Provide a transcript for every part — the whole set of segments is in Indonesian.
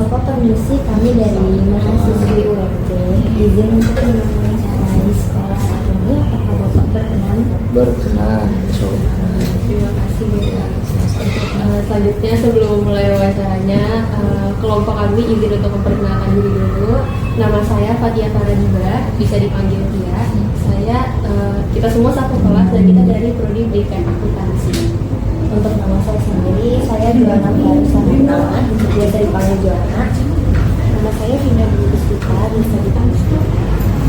Bapak permisi, kami dari mahasiswi UMT izin untuk menemui acara di sekolah saat ini. Apakah Bapak berkenan? Berkenan. Terima kasih Bu. Selanjutnya sebelum memulai wawancaranya, kelompok kami izin untuk memperkenalkan diri dulu. Nama saya Fatia Faradiba, bisa dipanggil Tia. Kita semua satu kelas dan kita dari Prodi Pendidikan Akuntansi. Untuk nama saya sendiri, saya Joana Farusana, biasa dipanggil Joana. Nama saya Vina Dwi Puspita, bisa dipanggil.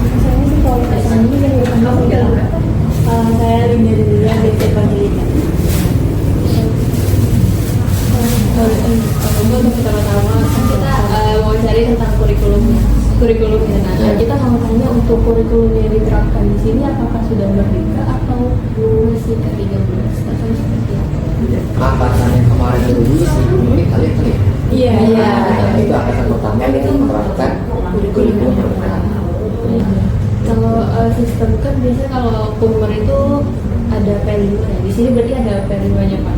Nama saya sih kalau kesini yang dipanggil saya Linda Delia, biasa dipanggil Lina. Untuk pertama-tama kita wawancari tentang kurikulumnya. Nah, kita mau tanya untuk kurikulum yang diterapkan di sini apakah sudah merdeka atau masih ke-13 atau seperti apa? Angkatan yang kemarin dulu sih, mungkin kalian kali. Iya. Itu angkatan pertama yang menerapkan kurikulum merdeka. Kalau sistem kan biasanya kalau Kunmer itu ada P5 ya. Di sini berarti ada P5-nya Pak.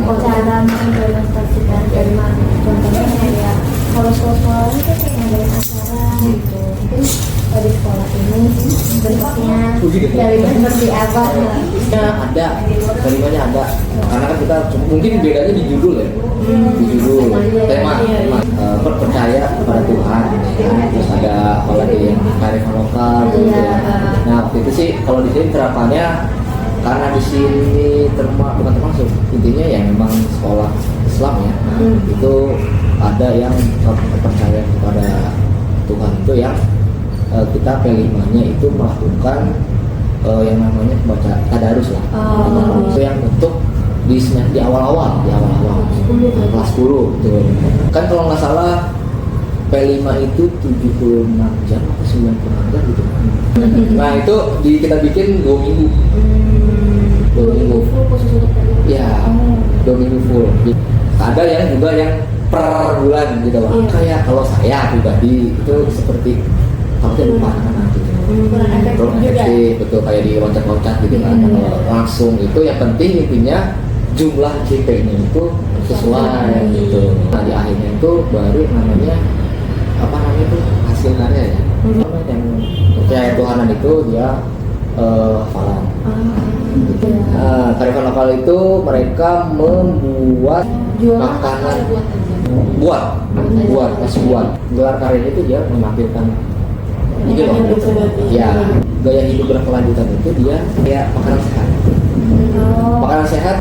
Cara mengimplementasikan tema, contohnya kayak kalau sekolah itu kayak ada acara gitu. Mungkin di sekolah ini bentuknya jaringan seperti apa? Ada, kelimanya ada. Karena kan kita mungkin bedanya di judul ya, di judul tema, percaya kepada Tuhan. Terus ada apalagi yang kearifan lokal. Nah waktu itu sih kalau di sini terapannya karena di sini bukan termasuk intinya ya memang sekolah Islam ya, itu ada yang percaya kepada Tuhan itu yang kita P5-nya itu melakukan yang namanya baca tadarus lah. Itu yang untuk di awal-awal kelas 10 gitu. Kan kalau nggak salah P5 itu 76 jam atau 90 jam gitu. Nah itu kita bikin 2 minggu. 2 minggu full khusus untuk P5. ya 2 minggu full. Ada yang juga yang per bulan gitu loh. Kayak kalau saya pribadi itu seperti takutnya lupa anak gitu. Kurang efektif, betul, kayak di loncat-loncat gitu kan. Langsung itu yang penting intinya jumlah JP-nya itu sesuai gitu. Nah di akhirnya itu baru namanya itu hasil karya ya. Yang percaya Tuhanan itu dia hafalan. Kearifan lokal itu mereka membuat makanan buat gelar karyanya itu dia menampilkan ini loh ya gaya hidup berkelanjutan itu dia kayak makanan sehat. Makanan sehat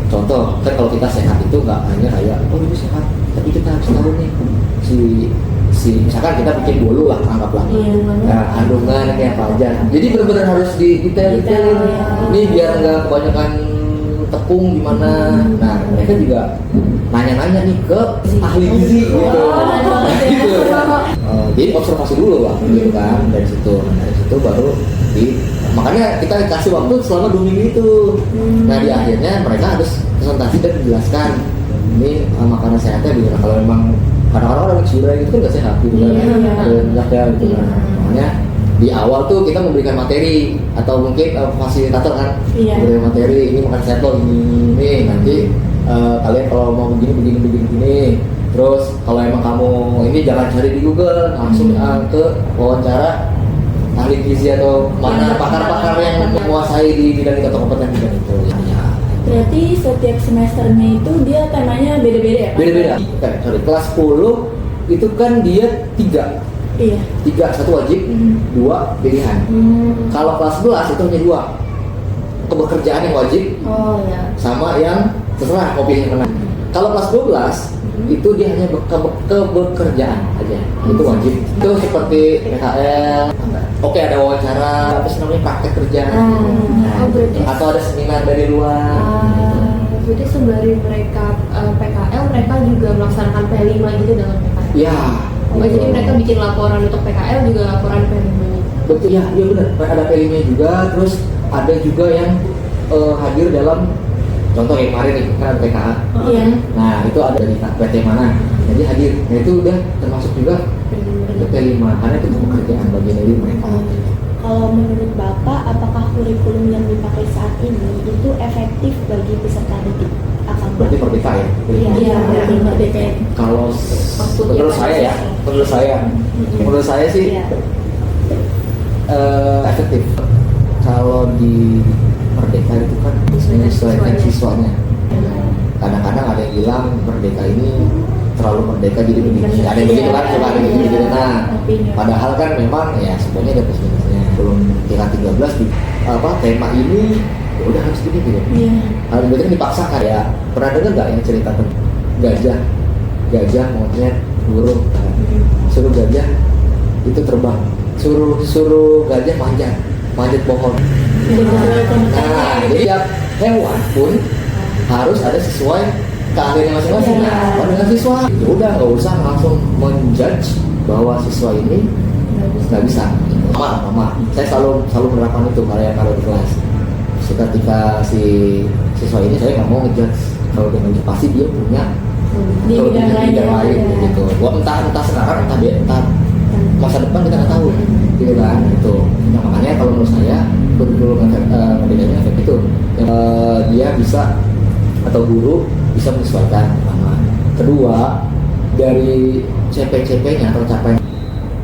contoh kan kalau kita sehat itu nggak hanya kayak ini sehat tapi kita harus tahu nih si misalkan kita bikin bolu lah anggaplah kandungan kayak apa aja jadi benar-benar harus detailin ini biar nggak kebanyakan tepung gimana. Nah mereka juga nanya-nanya nih ke ahli gizi gitu. Jadi observasi dulu lah gitu kan dari situ baru makanya kita kasih waktu selama 2 minggu itu. Nah di akhirnya mereka harus presentasi dan menjelaskan ini makanan sehatnya gitu. Kalau memang kadang-kadang orang cedera gitu kan nggak sehat gitu kan, ada gitu kan. Makanya di awal tuh kita memberikan materi atau mungkin fasilitator kan, memberikan materi ini makan sehat loh ini nanti kalian kalau mau begini. Terus kalau emang kamu ini jangan cari di Google, langsung ke wawancara ahli gizi atau mana pakar-pakar yang menguasai di bidang itu atau kompeten bidang itu. Berarti setiap semesternya itu dia temanya beda-beda ya Pak? Beda-beda. Kelas 10 itu kan dia 3. Iya. 3, 1 wajib, 2 pilihan. Kalau kelas 11 itu hanya 2. Kebekerjaan yang wajib. Sama yang terserah mau pilih yang mana. Kalau kelas 12 itu dia hanya kebekerjaan aja. Itu wajib. Itu seperti PKL. Oke, ada wawancara, apa sih namanya praktek kerja. Atau ada seminar dari luar. Jadi sembari mereka PKL, mereka juga melaksanakan P5 gitu dalam PKL. Ya. Jadi mereka bikin laporan untuk PKL juga laporan P5. Betul ya, iya benar. Ada P5 juga, terus ada juga yang hadir dalam contoh yang kemarin nih kan PKA. Nah itu ada dari PT mana, jadi hadir. Nah itu udah termasuk juga P5 karena itu pekerjaan bagian dari mereka. Kalau menurut Bapak, apakah kurikulum yang dipakai saat ini itu efektif bagi peserta didik? berarti merdeka ya. Iya, berarti merdeka. Kalau Maksudnya menurut saya ya, menurut saya sih Iya. efektif. Kalau di merdeka itu kan menyesuaikan siswanya. Kadang-kadang ada yang bilang merdeka ini terlalu merdeka jadi begini. Ada yang begitu kan, coba ada yang begitu. Nah, padahal kan memang ya sebenarnya ada plus minusnya. Belum tingkat 13 di tema ini ya udah harus gini gitu. Iya. Harus berarti kan dipaksakan ya. Pernah dengar nggak yang cerita tentang gajah monyet burung, suruh gajah itu terbang, suruh gajah manjat pohon. Nah, jadi tiap hewan pun harus ada sesuai keahliannya masing-masing. Nah, dengan siswa ya udah nggak usah langsung menjudge bahwa siswa ini nggak bisa. Mama, saya selalu menerapkan itu kalau di kelas. Ketika si siswa ini saya nggak mau ngejudge, kalau dia ngejudge pasti dia punya Di bidang lain gitu. Gua entah sekarang entah masa depan kita nggak tahu gitu kan itu. Nah, makanya kalau menurut saya kurikulum bedanya efek itu dia bisa atau guru bisa menyesuaikan. Pertama, kedua dari CP-CP-nya atau capaian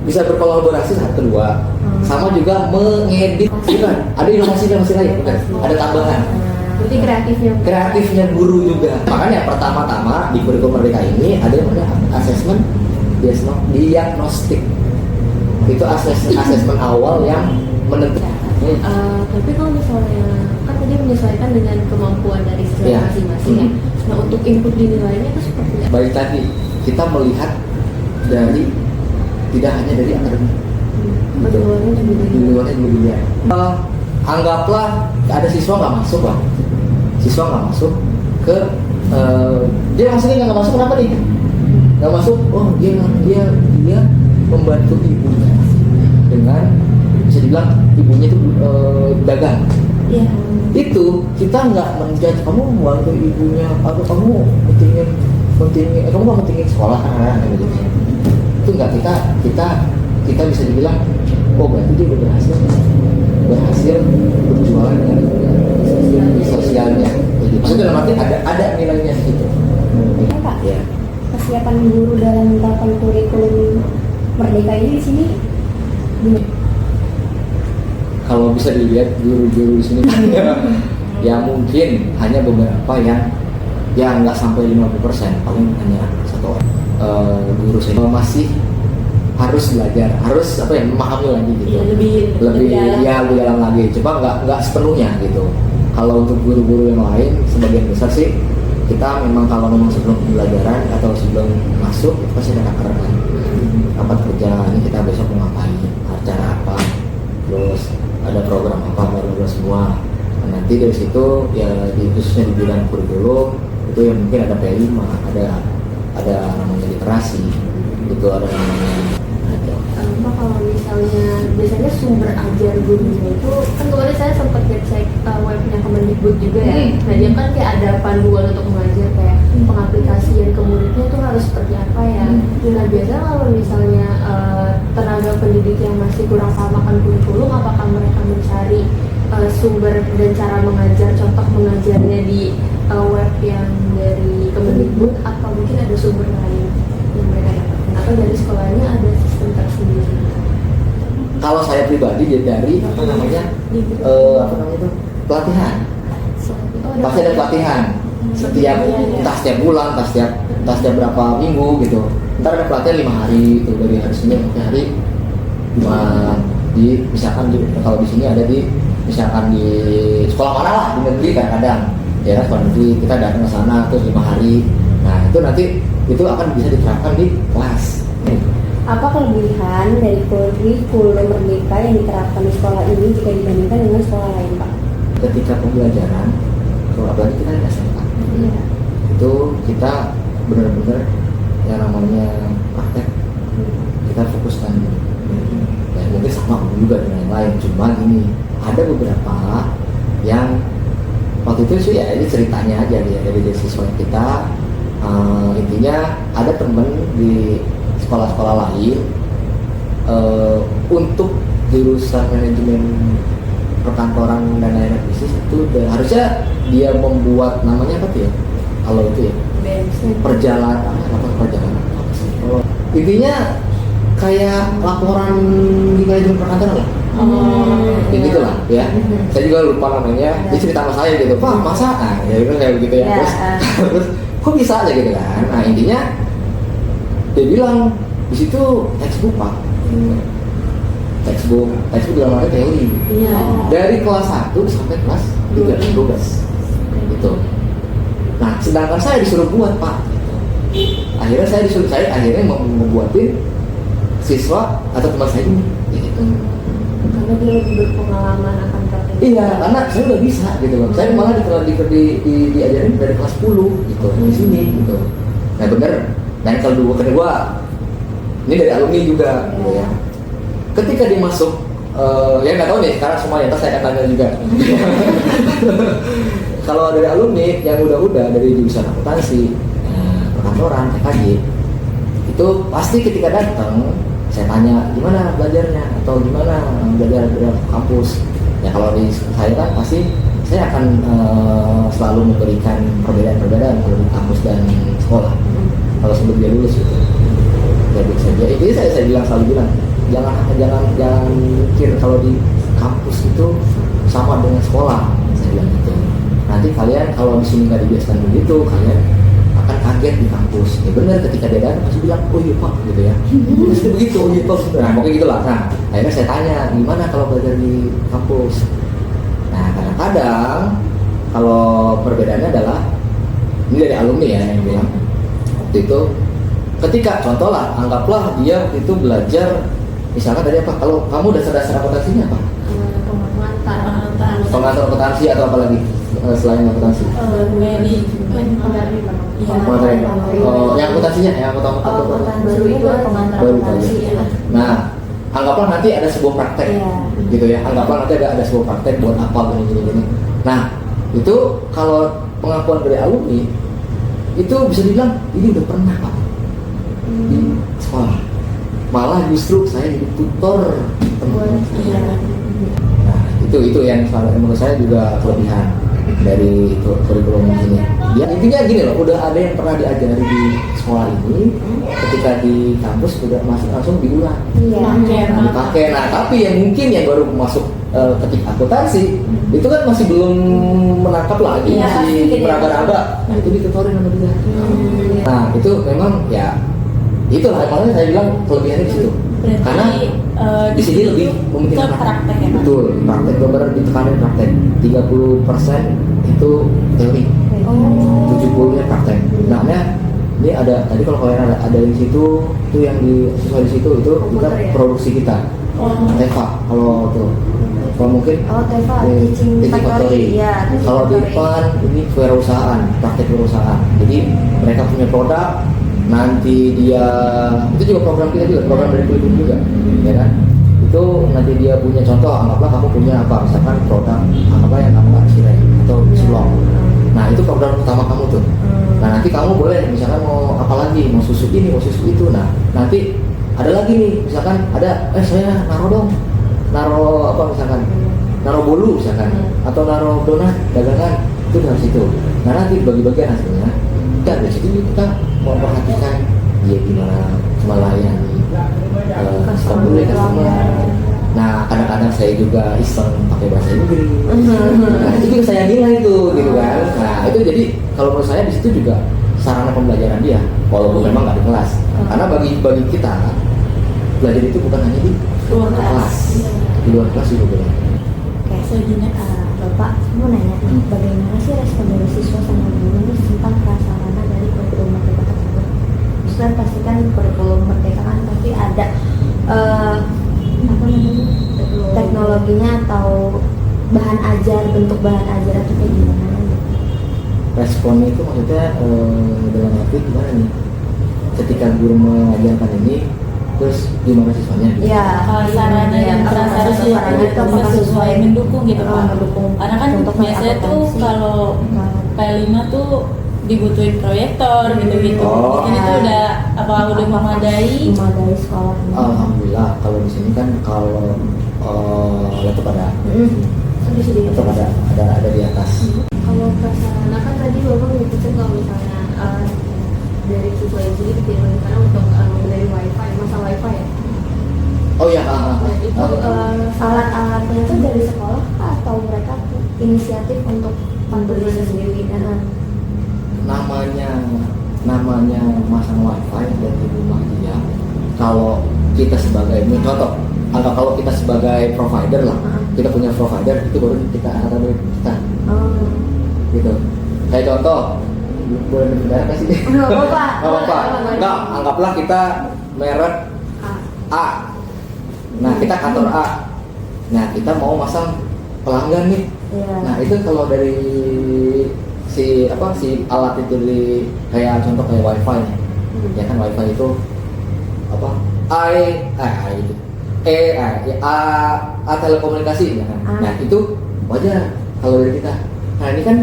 bisa berkolaborasi satu kedua, sama juga mengedit, bukan? Ada inovasi lain, bukan? Ada tambahan. Berarti kreatifnya Guru juga. Makanya pertama-tama di kurikulum merdeka ini ada yang namanya asesmen diagnostik. Itu asesmen awal yang menentukan. Tapi kalau misalnya kan tadi menyesuaikan dengan kemampuan dari siswa Iya. masing-masing ya. Nah untuk input dinilainya itu seperti apa? Baik tadi kita melihat dari tidak hanya dari akademik. Di luarnya juga Di luarnya juga dilihat. Anggaplah ada siswa nggak masuk ke dia maksudnya nggak masuk kenapa nih? Nggak masuk, oh dia membantu ibunya dengan bisa dibilang ibunya itu dagang. Iya. Itu kita nggak menjudge kamu membantu ibunya atau kamu pentingin kamu nggak pentingin sekolah gitu. Itu nggak kita bisa dibilang oh berarti dia udah berhasil berjualan dengan sosialnya gitu. Maksudnya dalam arti ada nilainya gitu. Ya, Pak. Ya. Kesiapan guru dalam menerapkan kurikulum merdeka ini di sini Kalau bisa dilihat guru-guru di sini ya mungkin hanya beberapa yang nggak sampai 50%, paling hanya satu orang. Guru saya masih harus belajar, harus memahami lagi gitu. Iya, lebih dalam lagi. Coba nggak sepenuhnya gitu. Kalau untuk guru-guru yang lain sebagian besar sih kita memang kalau memang sebelum pembelajaran atau sebelum masuk itu pasti ada rakernas. Rapat kerja ini kita besok mau ngapain, acara apa, terus ada program apa baru semua. Nah, nanti dari situ ya khususnya di bidang kurikulum itu yang mungkin ada P5, ada namanya literasi, itu ada namanya. Pak, kalau misalnya biasanya sumber ajar gurunya itu kan kemarin saya sempat ngecek webnya Kemendikbud juga ya. Nah dia kan kayak ada panduan untuk mengajar kayak pengaplikasian ke muridnya itu harus seperti apa ya. Nah biasanya kalau misalnya tenaga pendidik yang masih kurang paham akan kurikulum, apakah mereka mencari sumber dan cara mengajar, contoh mengajarnya di web yang dari Kemendikbud atau mungkin ada sumber lain yang mereka dapatkan atau dari sekolahnya ada sistem tersendiri? Kalau saya pribadi dari apa namanya itu pelatihan. Pasti ada pelatihan setiap entah setiap bulan, entah setiap berapa minggu gitu. Ntar ada pelatihan 5 hari itu dari hari Senin sampai hari Jumat. Misalkan kalau di sini ada misalkan di sekolah mana lah di negeri kadang-kadang ya sekolah negeri kita datang ke sana terus 5 hari. Nah itu nanti itu akan bisa diterapkan di kelas. apa kelebihan dari kurikulum merdeka yang diterapkan di sekolah ini jika dibandingkan dengan sekolah lain, Pak? Ketika pembelajaran, kalau apalagi kita di SMK, itu kita benar-benar yang namanya praktek kita fokuskan. Ya, mungkin sama juga dengan yang lain, cuma ini ada beberapa yang waktu itu sih ya ini ceritanya aja ya dari siswa kita. Intinya ada temen di sekolah-sekolah lain untuk jurusan manajemen perkantoran dan lain-lain bisnis itu harusnya dia membuat namanya apa tuh ya kalau itu ya perjalanan oh, intinya kayak laporan di manajemen perkantoran lah. Ya gitu lah ya. Saya juga lupa namanya. Dia cerita sama saya gitu, Pak masa? Nah, ya itu kayak begitu ya. Terus kok bisa aja gitu kan? Nah intinya dia bilang di situ textbook Pak. Textbook dalam arti teori. Dari kelas 1 sampai kelas 12 gitu. Nah sedangkan saya disuruh buat Pak. Akhirnya saya akhirnya membuatin siswa atau teman saya ini. Gitu. Karena dia lebih berpengalaman akan praktek. Iya, karena saya udah bisa gitu loh. Saya malah diajarin dari kelas 10 gitu di sini gitu. Nah bener. Nah yang kedua ini dari alumni juga gitu ya. Ketika dia masuk ya nggak tahu nih sekarang semuanya, ntar saya akan tanya juga. Kalau dari alumni yang udah dari jurusan akuntansi, perkantoran, TKJ, itu pasti ketika datang saya tanya gimana belajarnya atau gimana belajar di kampus. Ya kalau di saya kan pasti saya akan selalu memberikan perbedaan kalau di kampus dan sekolah. Kalau sebelum dia lulus gitu. Jadi saja. Itu saya selalu bilang jangan mikir kalau di kampus itu sama dengan sekolah. Saya bilang gitu. Nanti kalian kalau di sini nggak dibiasakan begitu, kalian akan kaget di kampus. Ya benar ketika dia datang pasti bilang, oh iya Pak gitu ya. Pasti begitu, oh iya Pak. Nah pokoknya gitulah. Nah akhirnya saya tanya, gimana kalau belajar di kampus? Nah kadang-kadang kalau perbedaannya adalah ini dari alumni ya yang bilang waktu itu ketika contoh lah, anggaplah dia waktu itu belajar misalkan tadi apa? Kalau kamu dasar-dasar akuntansinya apa? Pengantar akuntansi atau apa lagi selain akuntansi? Yang akuntansinya, yang baru akuntansi. Nah, anggaplah nanti ada sebuah praktek, gitu ya. Anggaplah nanti ada sebuah praktek buat apa gini. Nah, itu kalau pengakuan dari alumni itu bisa dibilang ini udah pernah Pak di sekolah. Malah justru saya jadi tutor teman. Nah, itu yang menurut saya juga kelebihan dari kurikulum ini. Ya intinya gini loh, udah ada yang pernah diajari di sekolah ini, ketika di kampus udah masuk langsung diulang, dipakai. Nah tapi yang mungkin yang baru masuk ketika akuntansi itu kan masih belum menangkap lagi, masih meraba-raba. Nah itu ditutorin sama dia. Nah itu memang ya itulah makanya saya bilang kelebihannya di situ. Karena di sini lebih memungkinkan praktek ya, betul, praktek benar ditekanin praktek 30% itu teori, 70-nya praktek. Nah, ini ada tadi kalau kalian ada di situ itu yang di siswa di situ itu juga produksi kita. TEFA kalau tuh. Kalau mungkin TEFA teaching factory. Ya, kalau di depan ini kewirausahaan, praktek kewirausahaan. Jadi mereka punya produk, nanti dia itu juga program kita juga, program dari kurikulum juga, ya kan? Itu nanti dia punya contoh, anggaplah kamu punya apa, misalkan produk, anggaplah yang kamu sirai atau silong. Nah itu program utama kamu tuh. Nah nanti kamu boleh, misalkan mau apa lagi, mau susu ini, mau susu itu. Nah nanti ada lagi nih, misalkan ada, saya naruh apa misalkan, naruh bolu misalkan, atau naruh donat dagangan itu dari situ. Nah nanti bagi-bagian hasilnya, dari situ kita memperhatikan dia gimana melayani customer. Nah kadang-kadang saya juga iseng pakai bahasa Inggris. Nah itu juga saya nilai tuh gitu kan. Nah itu jadi kalau menurut saya di situ juga sarana pembelajaran dia, walaupun memang nggak di kelas. Karena bagi kita belajar itu bukan hanya di kelas, di luar kelas juga boleh. Oke, selanjutnya Bapak mau nanya, bagaimana sih respon dari siswa sama guru tentang prasarana dari kurikulum Merdeka tersebut? Maksudnya pastikan kurikulum Merdeka kan pasti ada teknologinya atau bahan ajar, bentuk bahan ajar atau kayak gimana? Respon itu maksudnya dalam arti gimana nih? Ketika guru mengajarkan ini, terus gimana siswanya? Ya, sarana dan prasarana itu apakah sesuai mendukung gitu Pak? Mendukung. Karena kan biasanya tuh kalau P5 tuh dibutuhin proyektor gitu-gitu. Ini tuh udah memadai sekolah. Alhamdulillah kalau di sini kan kalau laptop ada, laptop ada di atas. Kalau prasarana kan tadi bapak nyebutin kalau misalnya dari siswa ini sendiri dikirim ke sana untuk dari wifi, masa wifi ya. Oh iya, Nah, itu Alat-alatnya itu dari sekolah kah, atau mereka inisiatif untuk beli sendiri? namanya masang wifi dan di rumah dia. Kalau kita sebagai contoh, anggap kalau kita sebagai provider lah, kita punya provider itu baru kita akan kita gitu. Kayak contoh, boleh mendengar nggak sih? Nggak apa-apa. Nggak apa-apa. Nggak, anggaplah kita merek A. Nah, kita kantor A. Nah, kita mau masang pelanggan nih. Iya. Nah, itu kalau dari si alat itu kayak contoh kayak wifi nih. Ya kan wifi itu apa? A telekomunikasi ya kan. Nah, itu wajar kalau dari kita. Nah, ini kan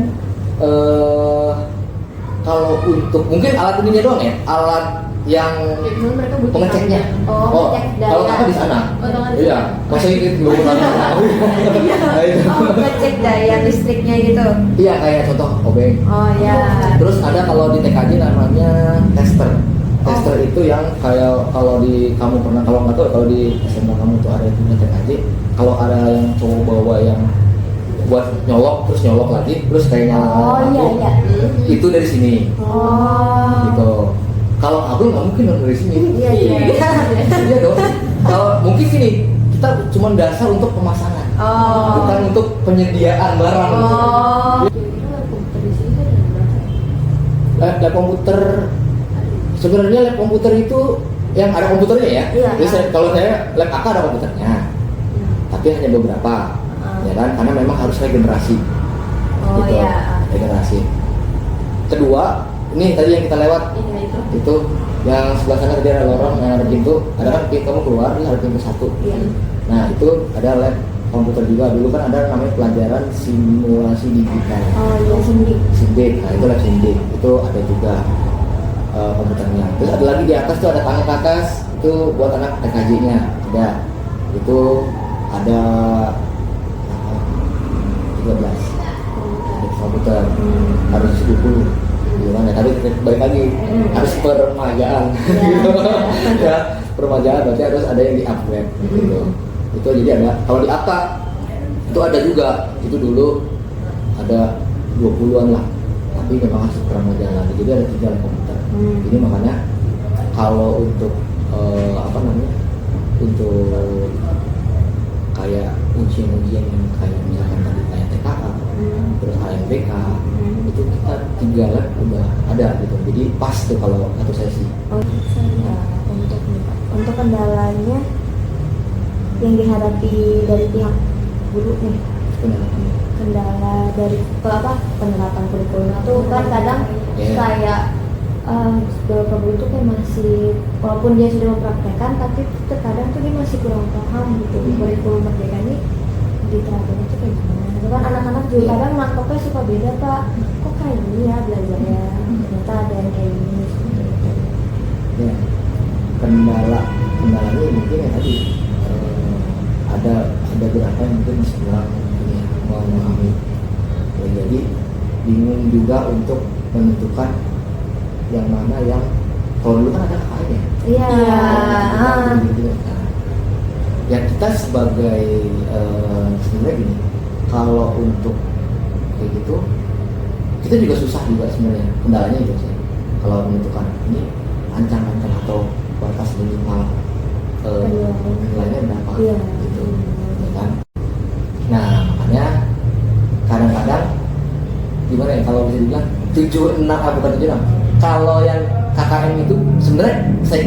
kalau untuk mungkin alat ininya doang ya, alat yang mereka butuh pengeceknya. Ngecek daya. Kalau kakak di sana. Iya, masa ini belum pernah tahu. Ngecek daya listriknya gitu. Iya, kayak contoh obeng. Oh ya. Terus ada kalau di TKJ namanya tester. Tester itu yang kayak kalau di kamu pernah, kalau nggak tahu kalau di SMA kamu tuh ada yang punya TKJ. Kalau ada yang cowok bawa yang buat nyolok terus nyolok lagi terus kayak nyala lampu, itu dari sini. Gitu. Kalau aku nggak mungkin dong dari sini. Iya dong. Kalau mungkin gini, kita cuma dasar untuk pemasangan, bukan untuk penyediaan barang. Lab komputer, sebenarnya lab komputer itu yang ada komputernya ya. Jadi kalau saya lab AK ada komputernya, tapi hanya beberapa, ya kan? Karena memang harus regenerasi. Gitu. Regenerasi. Kedua, ini tadi yang kita lewat. Itu yang sebelah sana tadi ada lorong yang ada pintu, ada kan pintu kamu keluar, ini ada pintu satu. Nah itu ada lab komputer juga. Dulu kan ada namanya pelajaran simulasi digital. Sindik. Nah itu lab sindik, itu ada juga komputernya. Terus ada lagi di atas tuh ada tangga ke atas, itu buat anak TKJ-nya ada. Itu ada 13 komputer, harus 20. Gimana? Tadi balik lagi harus permajaan, ya permajaan berarti harus ada yang di upgrade gitu. Itu jadi ada. Kalau di ATA itu ada juga, itu dulu ada 20-an lah, tapi memang harus permajaan lagi. Jadi ada 3 komputer. Jadi makanya kalau untuk untuk kayak ujian-ujian yang kayak misalkan tadi kayak TKA, terus HMBK, itu kita 3 lab udah ada gitu. Jadi pas tuh kalau satu sesi. Untuk kendalanya yang dihadapi dari pihak guru nih, kendala dari penerapan kurikulum itu kan kadang kayak beberapa guru itu kayak masih, walaupun dia sudah mempraktekkan, tapi terkadang tuh dia masih kurang paham gitu kurikulum merdeka ini diterapkan itu kayak gimana. Itu kan anak-anak juga kadang nangkepnya suka beda, Pak. Kok kayak gini ya belajarnya, ternyata ada yang kayak gini seperti itu. Ya, kendalanya mungkin ya tadi ada beberapa yang mungkin masih kurang memahami. Ya, jadi bingung juga untuk menentukan yang mana yang, kalau dulu kan ada KKN ya. Ya kita sebagai sebenarnya gini, kalau untuk kayak gitu kita juga susah juga sebenarnya, kendalanya itu sih kalau menentukan ini ancang-ancang atau batas minimal nilainya berapa gitu, ya kan? Nah makanya kadang-kadang gimana ya, kalau bisa dibilang 76 bukan 76, kalau yang KKN itu sebenarnya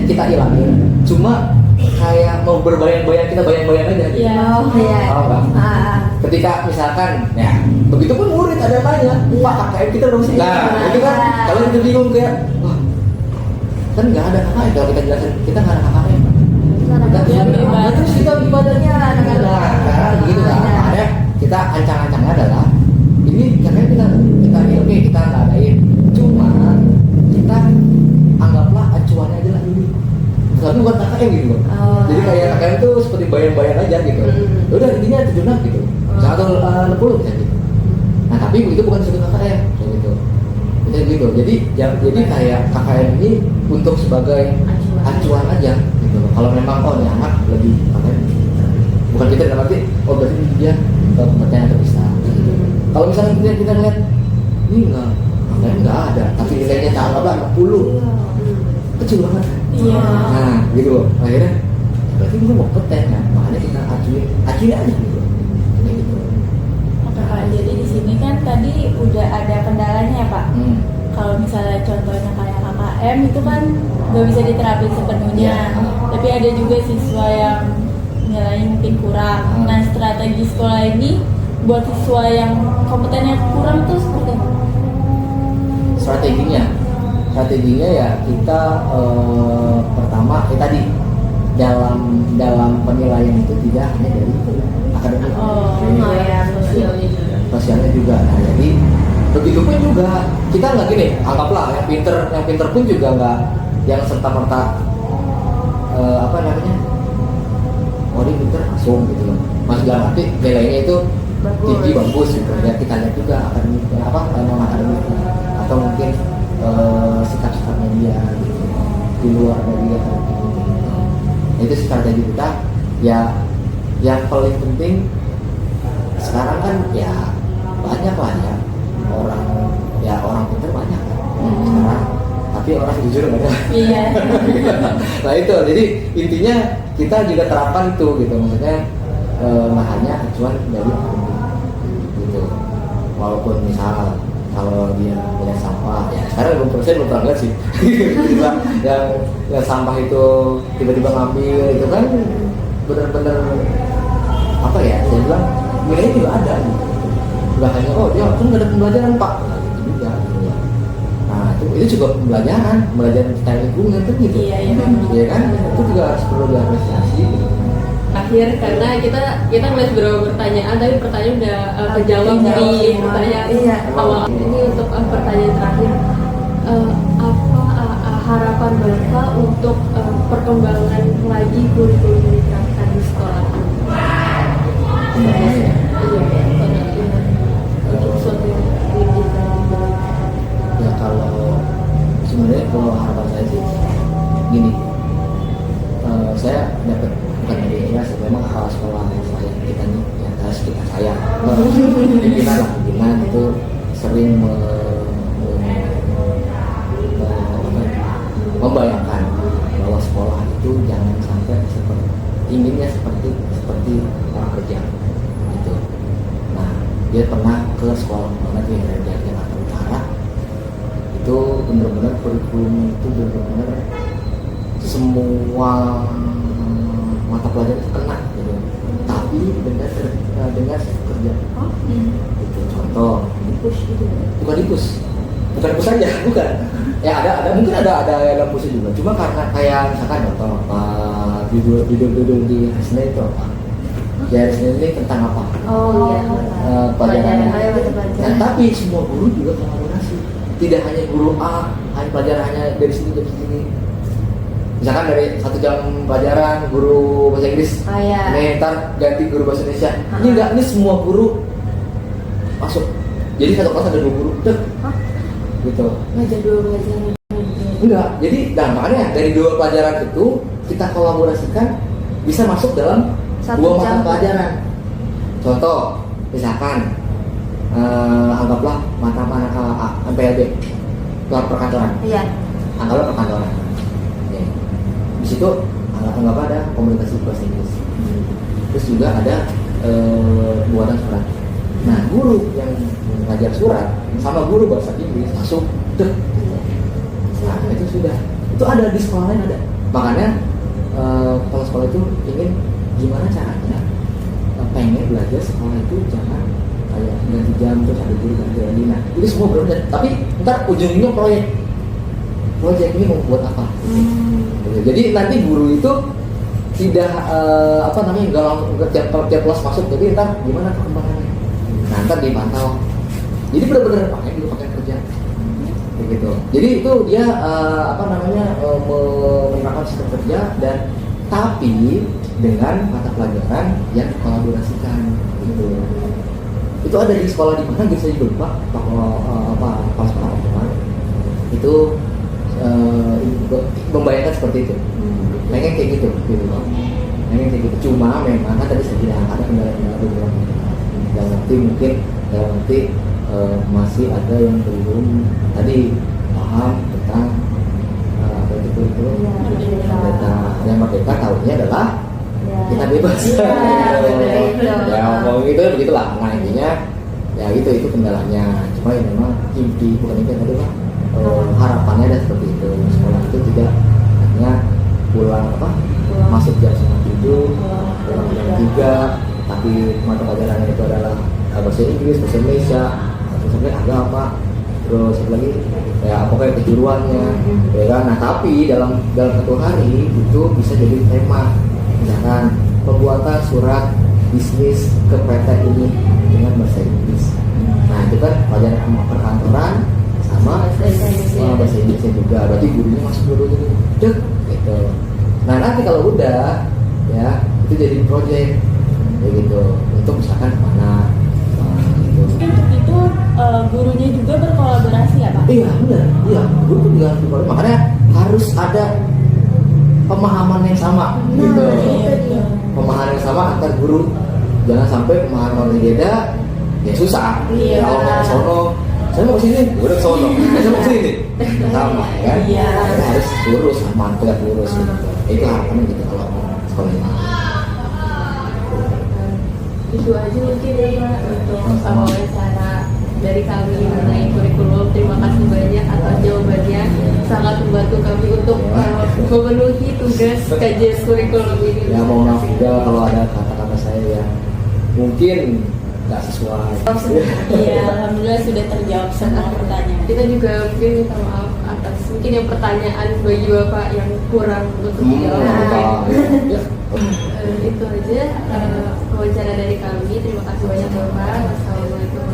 kita hilangin, cuma kayak mau berbayang-bayang, kita bayang-bayang aja gitu. Ketika misalkan ya begitu pun murid ada yang nanya, Pak KKN kita dong sih. Nah itu kan kalau kita bingung kayak, wah kan nggak ada KKN, kalau kita jelasin kita nggak ada KKN. Terus kita ibadahnya begitu kan. Makanya kita ancang-ancangnya adalah ini KKN kita oke kita nggak adain, cuma kita anggaplah acuannya adalah ini. Tapi bukan KKN gitu loh. Jadi kayak KKN itu seperti bayang-bayang aja gitu. Udah intinya 76 gitu. 160 bisa gitu. Nah tapi itu bukan satu KKM kayak gitu. Itu gitu. Jadi kayak KKM ini untuk sebagai acuan aja gitu. Kalau memang ini anak lebih KKM, bukan kita dalam arti berarti dia pertanyaan terpisah. Kalau misalnya kita lihat ini nggak ada, tapi nilainya tambah 60, kecil banget. Iya. Nah gitu loh, akhirnya berarti kita mau kompeten kan, makanya kita acuin aja gitu. Oke Pak, jadi di sini kan tadi udah ada kendalanya ya Pak. Kalau misalnya contohnya kayak KKM itu kan nggak bisa diterapin sepenuhnya, tapi ada juga siswa yang nilainya mungkin kurang. Nah strategi sekolah ini buat siswa yang kompetennya kurang tuh seperti apa? Strateginya ya kita pertama tadi dalam penilaian itu tidak hanya dari akademik, sosialnya juga. Nah jadi begitupun juga kita nggak gini, anggaplah yang pinter pun juga nggak yang serta merta dia pinter langsung gitu loh. Mas dalam arti nilainya itu tinggi bagus gitu ya, kita lihat juga akademiknya non akademiknya atau mungkin sikap-sikapnya dia gitu di luar dari akademik gitu. Nah, itu strategi kita ya. Yang paling penting sekarang kan ya banyak lah ya orang pintar banyak kan sekarang, tapi orang jujur banyak. Iya. Nah itu jadi intinya kita juga terapkan itu gitu, maksudnya nggak hanya acuan dari akademik gitu. Walaupun misal kalau dia punya sampah ya sekarang belum pernah lihat sih tiba yang sampah itu tiba-tiba ngambil itu kan benar-benar apa ya, saya bilang nilainya juga ada gitu. Nggak hanya dia kan nggak ada pembelajaran Pak, nah, gitu juga gitu ya. Nah itu juga pembelajaran tentang lingkungan kan gitu. Iya kan, itu juga harus perlu diapresiasi gitu. Akhir karena kita ngeliat beberapa pertanyaan, tapi pertanyaan udah kejawab di pertanyaan awal. Ini untuk pertanyaan terakhir, apa harapan Bapak untuk perkembangan lagi kurikulum yang diterapkan di sekolah? Iya. Ya kalau sebenarnya kalau harapan saya sih gini, saya dapat bukan dari IAS, memang kepala sekolah kita nih ya saya pimpinan itu sering membayangkan bahwa sekolah itu jangan sampai inginnya seperti orang kerja gitu. Nah dia pernah ke sekolah mana di Jakarta Utara, itu benar-benar kurikulum itu benar-benar semua mata pelajaran itu kena gitu, tapi dengan kerja gitu. Contoh bukan dipus saja, bukan ya ada mungkin ada yang pusing juga, cuma karena kayak misalkan contoh judul di Hasna itu apa ya, Hasna ini tentang apa pelajarannya. Nah, tapi semua guru juga kolaborasi, tidak hanya guru A pelajaran hanya dari sini dari sini. Misalkan dari 1 jam pelajaran guru bahasa Inggris, nih ntar ganti guru bahasa Indonesia. Ini enggak, ini semua guru masuk. Jadi satu kelas ada 2 guru, gitu. Ngajar 2 pelajaran. Enggak, jadi makanya dari 2 pelajaran itu kita kolaborasikan bisa masuk dalam 2 mata pelajaran. Contoh, misalkan anggaplah mata MPLB, perkantoran. Iya. Anggaplah perkantoran. Di situ anggap ada komunikasi bahasa Inggris, terus juga ada buatan surat. Nah guru yang mengajar surat sama guru bahasa Inggris masuk tuh. Nah itu sudah, itu ada di sekolah lain ada. Makanya kalau sekolah itu ingin gimana caranya pengen belajar sekolah itu jangan kayak ganti jam terus ada guru ganti lagi. Nah itu semua berbeda, tapi ntar ujungnya proyek ini mau buat apa? Jadi nanti guru itu tidak nggak langsung tiap kelas masuk, jadi ntar gimana perkembangannya? Nah ntar dipantau. Jadi benar-benar pakai kerja, begitu. Jadi itu dia menerapkan sistem kerja dan tapi dengan mata pelajaran yang dikolaborasikan, gitu. itu ada di sekolah di mana gitu saya juga lupa pas pengalaman itu membayangkan seperti itu, pengen kayak gitu loh. Pengen kayak gitu, cuma memang kan tadi saya bilang ada kendala-kendala beberapa yang nanti masih ada yang belum tadi paham tentang apa itu merdeka. Yang merdeka tahunya adalah kita bebas. Ya ngomong itu begitulah. Nah intinya ya itu kendalanya. Cuma yang memang inti bukan inti adalah harapannya ada seperti itu. Sekolah itu tidak hanya pulang masuk jam 7, pulang jam 3, tapi mata pelajarannya itu adalah bahasa Inggris, bahasa Indonesia, sampai agama, terus lagi ya pokoknya kejuruannya, ya kan. Nah tapi dalam satu hari itu bisa jadi tema, misalkan pembuatan surat bisnis ke PT ini dengan bahasa Inggris. Nah itu kan pelajaran perkantoran sama bahasa Inggrisnya juga, berarti gurunya masuk dulu gitu. Nah nanti kalau udah ya itu jadi project kayak gitu untuk misalkan mana gitu. Untuk itu gurunya juga berkolaborasi ya Pak? Iya benar, iya guru pun juga harus berkolaborasi, makanya harus ada pemahaman yang sama gitu. Pemahaman yang sama antar guru, jangan sampai pemahaman yang beda ya susah. Kalau mau ke sono, saya mau ke sini, gue udah ke sono, saya mau ke sini sama kan. Kita harus lurus, tegak lurus gitu. Itu harapannya gitu kalau sekolah ini. Itu aja mungkin ya Pak untuk wawancara dari kami mengenai kurikulum. Terima kasih banyak atas jawabannya, sangat membantu kami untuk memenuhi tugas kajian kurikulum ini. Ya mohon maaf juga kalau ada kata-kata saya yang mungkin nggak sesuai. Iya, alhamdulillah sudah terjawab semua pertanyaan. Kita juga mungkin minta maaf atas mungkin yang pertanyaan bagi Bapak yang kurang untuk dijawab. Itu aja wawancara dari kami. Terima kasih banyak Bapak. Wassalamualaikum